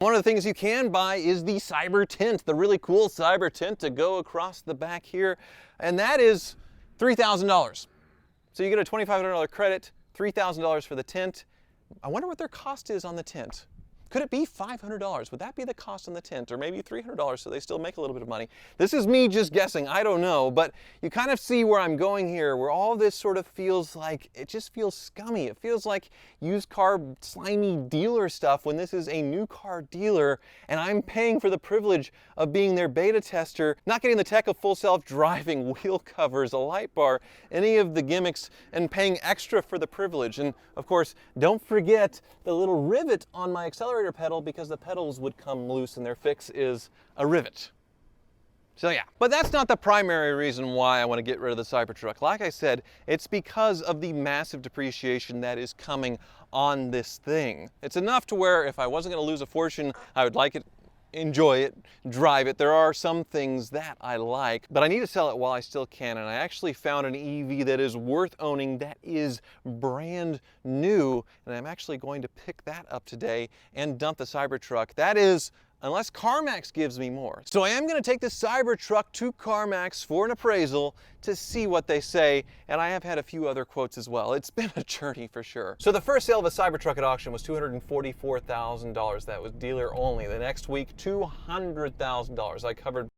One of the things you can buy is the Cyber Tint, the really cool Cyber Tint to go across the back here, and that is $3,000. So you get a $2,500 credit, $3,000 for the tint. I wonder what their cost is on the tint. Could it be $500? Would that be the cost on the tint? Or maybe $300 so they still make a little bit of money? This is me just guessing, I don't know, but you kind of see where I'm going here, where all this sort of feels like, it just feels scummy. It feels like used car slimy dealer stuff when this is a new car dealer and I'm paying for the privilege of being their beta tester, not getting the tech of full self-driving, wheel covers, a light bar, any of the gimmicks, and paying extra for the privilege. And of course, don't forget the little rivet on my accelerator pedal because the pedals would come loose and their fix is a rivet. So yeah, but that's not the primary reason why I want to get rid of the Cybertruck. Like I said, it's because of the massive depreciation that is coming on this thing. It's enough to where if I wasn't going to lose a fortune, I would like it, enjoy it, drive it. There are some things that I like, but I need to sell it while I still can, and I actually found an EV that is worth owning that is brand new, and I'm actually going to pick that up today and dump the Cybertruck. That is, unless Carmax gives me more. So I am going to take this Cybertruck to Carmax for an appraisal to see what they say, and I have had a few other quotes as well. It's been a journey for sure. So the first sale of a Cybertruck at auction was $244,000. That was dealer only. The next week, $200,000. I covered